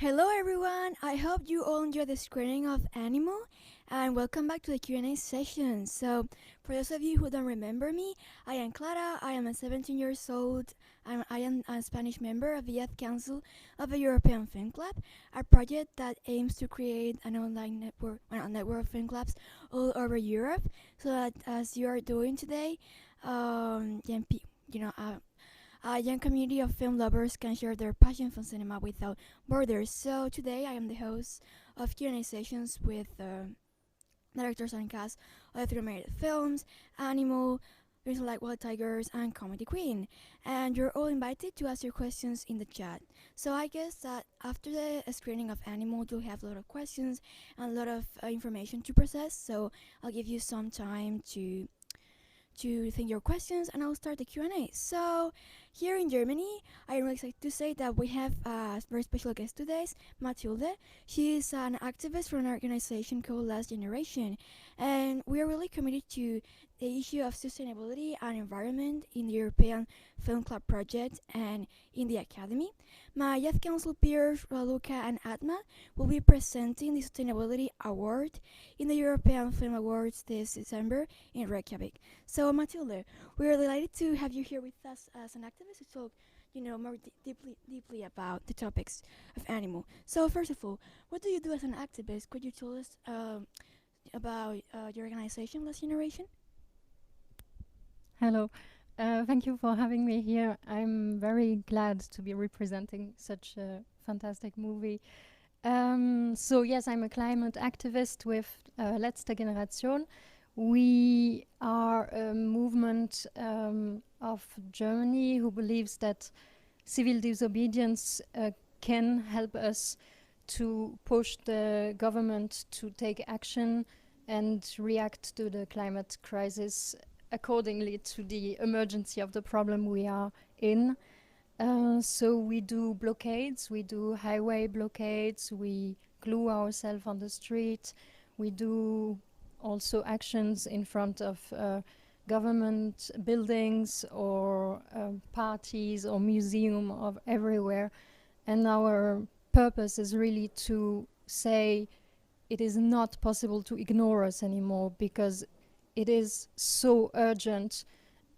Hello everyone, I hope you all enjoyed the screening of Animal and welcome back to the Q&A session. So, for those of you who don't remember me, I am Clara, I am a 17 years old, I am a Spanish member of the Youth Council of the European Film Club, a project that aims to create an online network, a network of film clubs all over Europe, so that as you are doing today, young a young community of film lovers can share their passion for cinema without borders. So today I am the host of Q&A sessions with directors and cast of three animated films, Animal, Reason Like Wild Tigers, and Comedy Queen. And you're all invited to ask your questions in the chat. So I guess that after the screening of Animal, you'll have a lot of questions and a lot of information to process. So I'll give you some time to think your questions and I'll start the Q&A. So here in Germany, I'm really excited to say that we have a very special guest today, Mathilde. She is an activist for an organization called Last Generation, and we are really committed to the issue of sustainability and environment in the European Film Club project and in the Academy. My Youth Council peers, Raluca and Atma, will be presenting the Sustainability Award in the European Film Awards this December in Reykjavik. So, Mathilde, we are delighted to have you here with us as an activist to talk, more deeply about the topics of animal. So, first of all, what do you do as an activist? Could you tell us about your organization, Last Generation? Hello. Thank you for having me here. I'm very glad to be representing such a fantastic movie. So yes, I'm a climate activist with Letzte Generation. We are a movement of Germany who believes that civil disobedience can help us to push the government to take action and react to the climate crisis accordingly to the emergency of the problem we are in. So we do blockades, we do highway blockades, we glue ourselves on the street, we do also actions in front of government buildings or parties or museum of everywhere. And our purpose is really to say it is not possible to ignore us anymore because it is so urgent.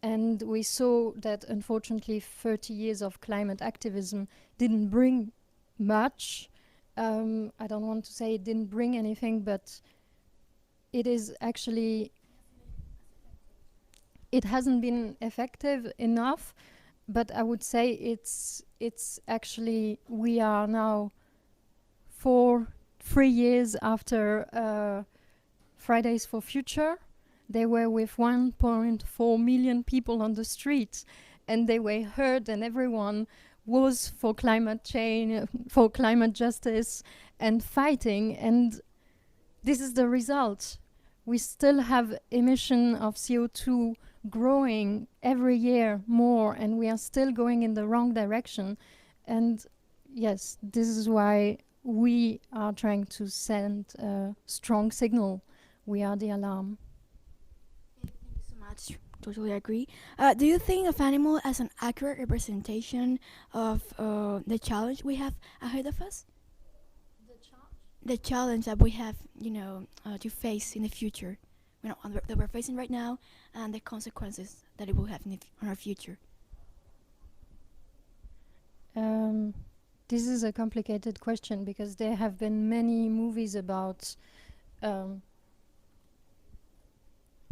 And we saw that unfortunately 30 years of climate activism didn't bring much. I don't want to say it didn't bring anything, but it is actually, it hasn't been effective enough. But I would say it's actually, we are now 3 years after Fridays for Future. They were with 1.4 million people on the streets, and they were heard, and everyone was for climate change, for climate justice, and fighting. And this is the result. We still have emission of CO2 growing every year more, and we are still going in the wrong direction. And yes, this is why we are trying to send a strong signal. We are the alarm. Thank you so much. Totally agree. Do you think of animal as an accurate representation of the challenge we have ahead of us? The challenge that we have, to face in the future, that we're facing right now, and the consequences that it will have on our future. This is a complicated question because there have been many movies about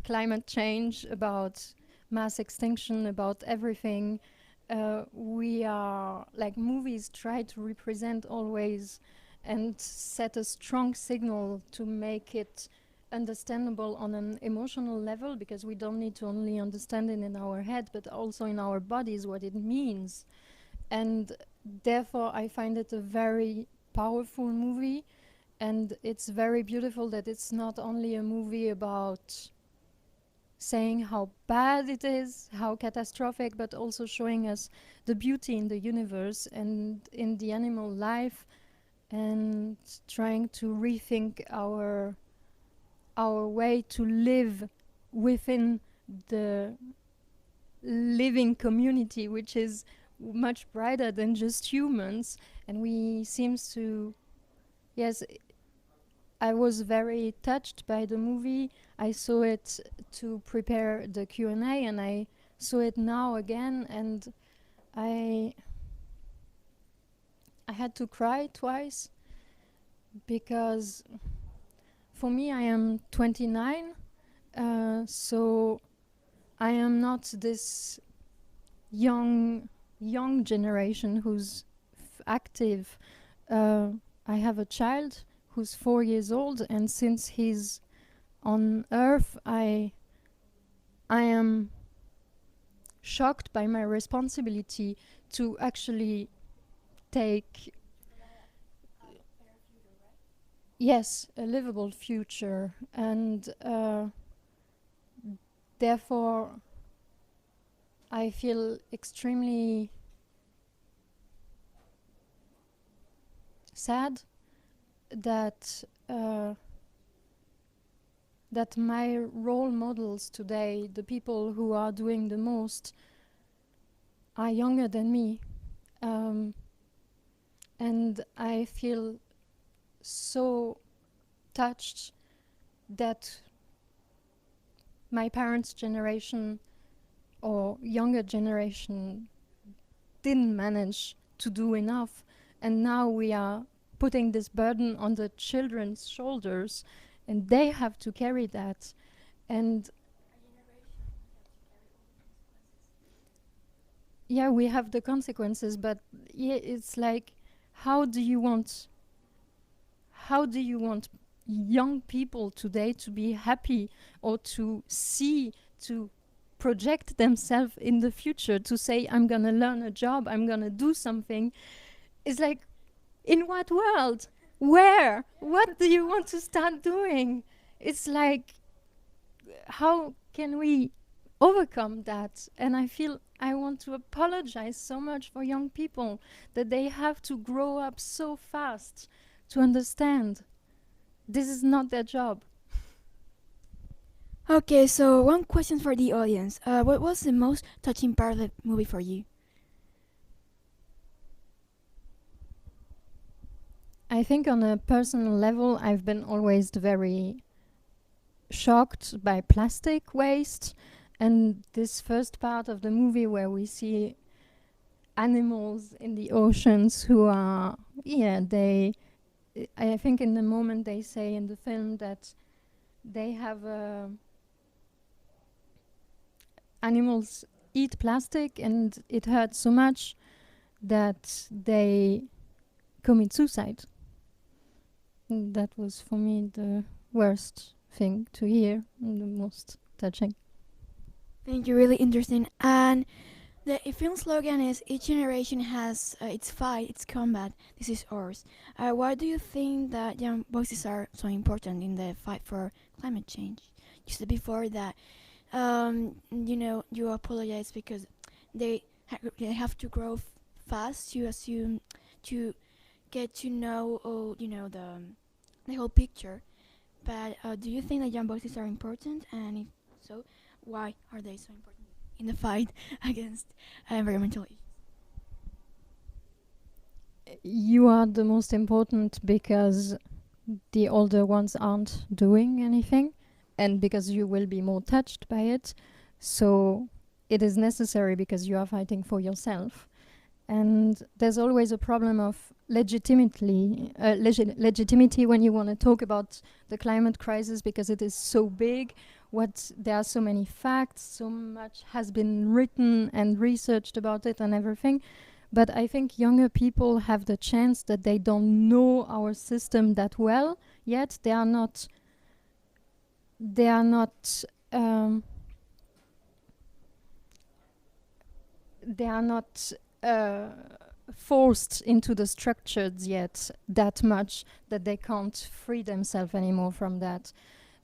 climate change, about mass extinction, about everything. We are, like, movies try to represent always and set a strong signal to make it understandable on an emotional level, because we don't need to only understand it in our head but also in our bodies what it means. And therefore I find it a very powerful movie, and it's very beautiful that it's not only a movie about saying how bad it is, how catastrophic, but also showing us the beauty in the universe and in the animal life, and trying to rethink our way to live within the living community, which is much brighter than just humans, and we seems to, yes, I was very touched by the movie. I saw it to prepare the Q&A, and I saw it now again, and I I had to cry twice, because for me, I am 29, so I am not this young generation who's active. I have a child who's 4 years old, and since he's on Earth, I am shocked by my responsibility to actually take, yes, a livable future, and therefore I feel extremely sad that that my role models today, the people who are doing the most, are younger than me, and I feel so touched that my parents' generation or younger generation didn't manage to do enough, and now we are putting this burden on the children's shoulders, and they have to carry that. And yeah, we have the consequences, but yeah, it's like, how do you want young people today to be happy, or to see, to project themselves in the future, to say, I'm gonna learn a job, I'm gonna do something? It's like, in what world? Where? What do you want to start doing? It's like, how can we overcome that? And I feel I want to apologize so much for young people, that they have to grow up so fast to understand this is not their job. Okay, so one question for the audience. What was the most touching part of the movie for you? I think on a personal level, I've been always very shocked by plastic waste, and this first part of the movie where we see animals in the oceans who are, yeah, I think in the moment they say in the film that they have animals eat plastic, and it hurts so much that they commit suicide. That was for me the worst thing to hear, and the most touching. Thank you, really interesting. And the film slogan is "Each generation has its fight, its combat. This is ours." Why do you think that young voices are so important in the fight for climate change? You said before that you apologize because they have to grow fast. You assume to get to know the whole picture. But do you think that young voices are important? And if so, why are they so important in the fight against environmental issues? You are the most important because the older ones aren't doing anything, and because you will be more touched by it. So it is necessary because you are fighting for yourself. And there's always a problem of legitimacy when you want to talk about the climate crisis, because it is so big. There are so many facts, so much has been written and researched about it and everything. But I think younger people have the chance that they don't know our system that well yet. They are not forced into the structures yet that much that they can't free themselves anymore from that.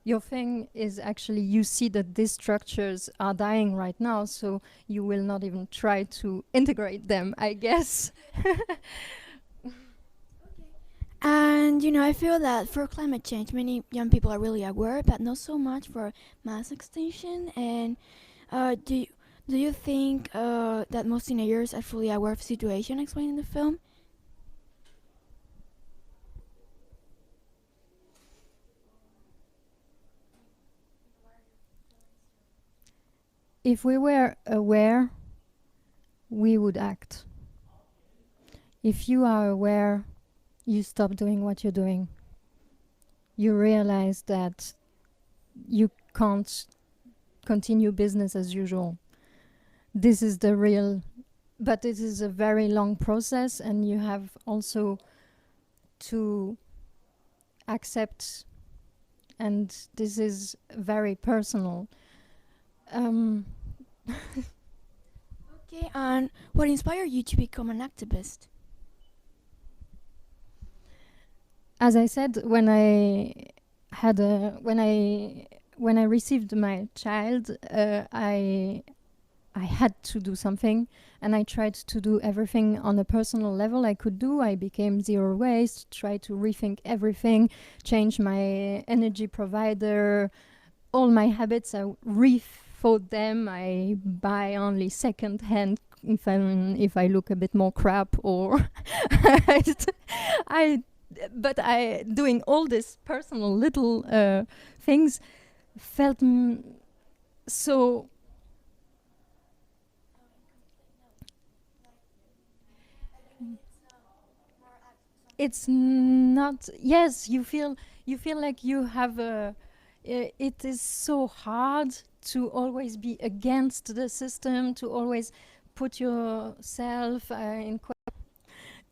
Your thing is actually, you see that these structures are dying right now, so you will not even try to integrate them, I guess. And I feel that for climate change, many young people are really aware, but not so much for mass extinction. And do Do you think that most teenagers are fully aware of the situation explained in the film? If we were aware, we would act. If you are aware, you stop doing what you're doing. You realize that you can't continue business as usual. This is the real, but it is a very long process, and you have also to accept, and this is very personal. Um, Okay, and what inspired you to become an activist? as I said, when I received my child, I had to do something, and I tried to do everything on a personal level I could do. I became zero waste, tried to rethink everything, change my energy provider, all my habits. I rethought them. I buy only second hand if I look a bit more crap, or I but I doing all this personal little things felt so. It's not, yes, you feel like you have a it is so hard to always be against the system, to always put yourself in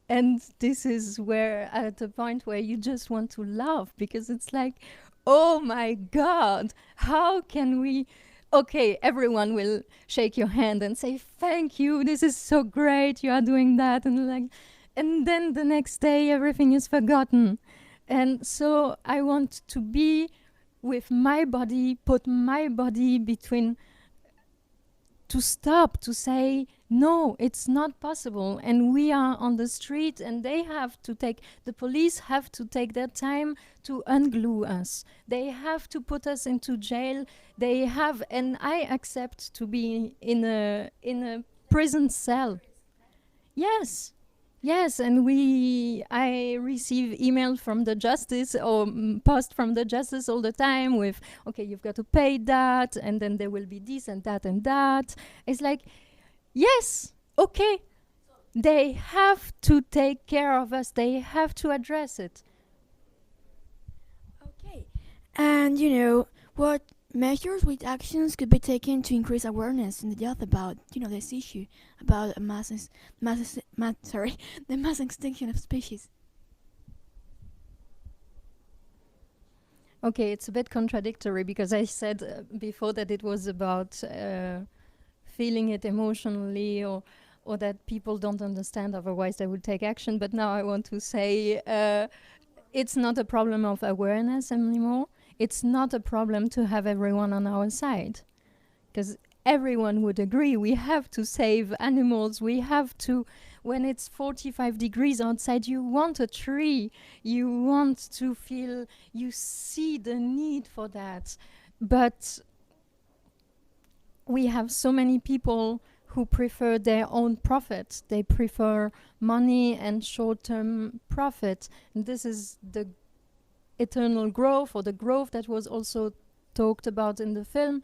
and this is where at the point where you just want to laugh, because it's like, oh my god, how can we, okay, everyone will shake your hand and say thank you, this is so great, you are doing that, and like, and then the next day everything is forgotten. And so I want to be with my body, put my body between, to stop, to say no, it's not possible, and we are on the street, and the police have to take their time to unglue us, they have to put us into jail, they have, and I accept to be in a prison cell. Yes. Yes, and I receive email from the justice, or post from the justice all the time with, okay, you've got to pay that, and then there will be this and that and that. It's like, yes, okay, they have to take care of us, they have to address it. Okay, and what measures with actions could be taken to increase awareness in the youth about this issue about the mass extinction of species? Okay, it's a bit contradictory, because I said before that it was about feeling it emotionally, or that people don't understand, otherwise they would take action. But now I want to say it's not a problem of awareness anymore. It's not a problem to have everyone on our side, because everyone would agree we have to save animals. We have to, when it's 45 degrees outside, you want a tree, you want to feel, you see the need for that. But we have so many people who prefer their own profit. They prefer money and short-term profit. And this is the eternal growth, or the growth that was also talked about in the film.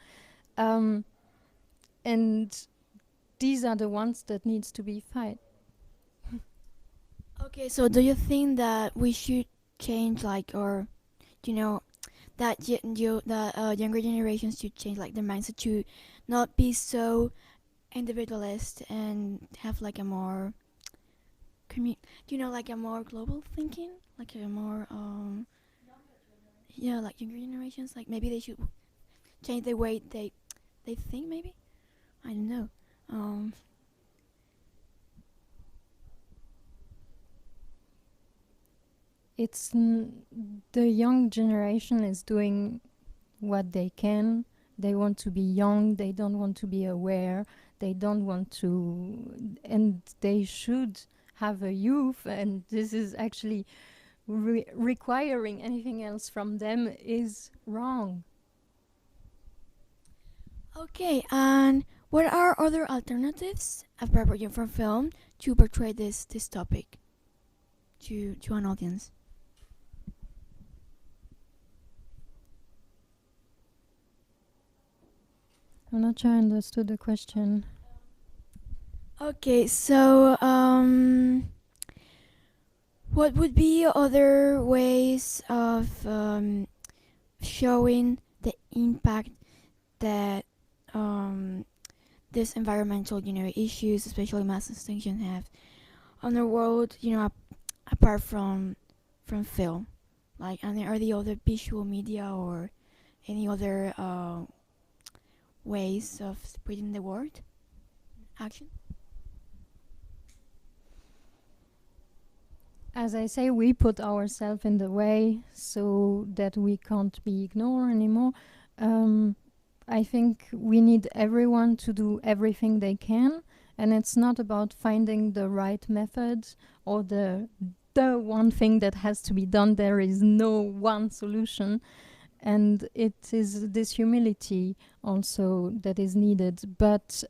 And these are the ones that needs to be fight. Okay, so do you think that we should change, like, or you know that the younger generations should change, like, their mindset to not be so individualist and have like a more like a more global thinking, like a more yeah, like younger generations, like maybe they should change the way they think, maybe, I don't know. um It's the young generation is doing what they can. They want to be young, they don't want to be aware, they don't want to, and they should have a youth, and this is actually requiring anything else from them is wrong. okay, and What are other alternatives appropriate from film to portray this topic to an audience? I'm not sure I understood the question. Okay, so what would be other ways of showing the impact that um, this environmental, issues, especially mass extinction, have on the world, apart from film? Like, and are the other visual media or any other ways of spreading the word? Action. As I say, we put ourselves in the way so that we can't be ignored anymore. I think we need everyone to do everything they can, and it's not about finding the right method or the one thing that has to be done. There is no one solution, and it is this humility also that is needed. But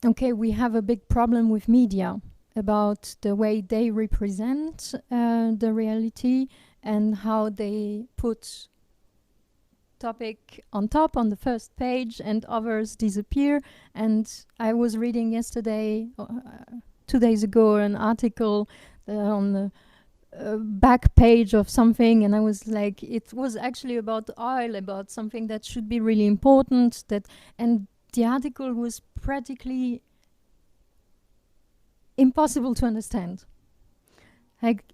okay, we have a big problem with media about the way they represent the reality and how they put topic on top on the first page and others disappear. And I was reading yesterday, 2 days ago, an article on the back page of something, and I was like, it was actually about oil, about something that should be really important. And the article was practically impossible to understand. Like,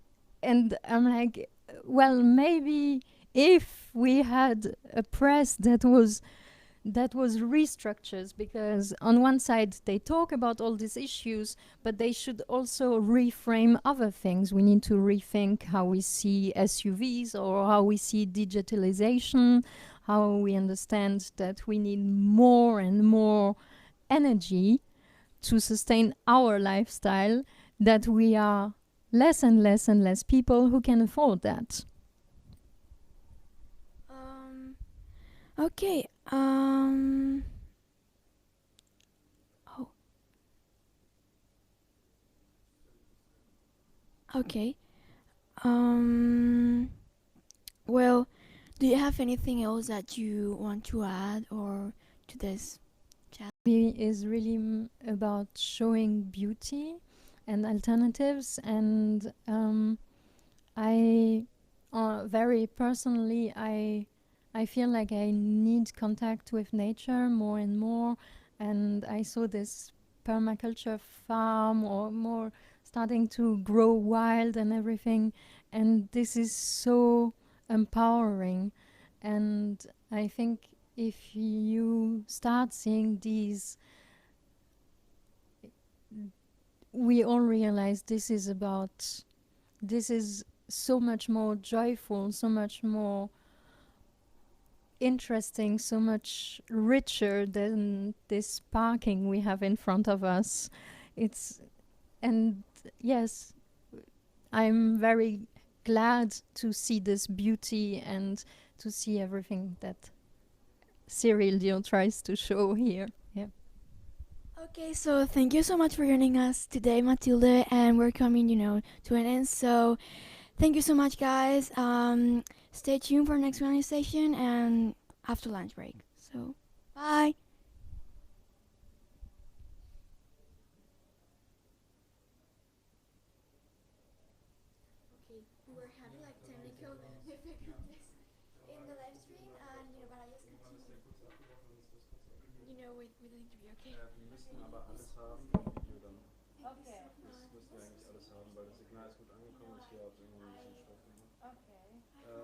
and I'm like, well, maybe if we had a press that was restructured, because on one side they talk about all these issues, but they should also reframe other things. We need to rethink how we see SUVs or how we see digitalization, how we understand that we need more and more energy to sustain our lifestyle, that we are less and less and less people who can afford that. Okay. Oh. Okay. Well, do you have anything else that you want to add or to this chat? Is really about showing beauty and alternatives, and I very personally, I feel like I need contact with nature more and more, and I saw this permaculture farm or more starting to grow wild and everything, and this is so empowering. And I think if you start seeing these, we all realize this is so much more joyful, so much more interesting, so much richer than this parking we have in front of us. It's and yes, I'm very glad to see this beauty and to see everything that Cyril Dion tries to show here. Yeah. Okay, so thank you so much for joining us today, Mathilde, and we're coming, to an end. So thank you so much, guys. Stay tuned for next Q&A session and after lunch break. So bye. Okay, we were having like technical difficulties in the live stream, and but I just continued, with the interview. Okay. Wir müssten aber alles haben im Video dann. Okay. Das müssten wir eigentlich alles haben, weil das Signal ist gut angekommen und hier hat irgendwie ein bisschen Stoff gemacht. Okay. Das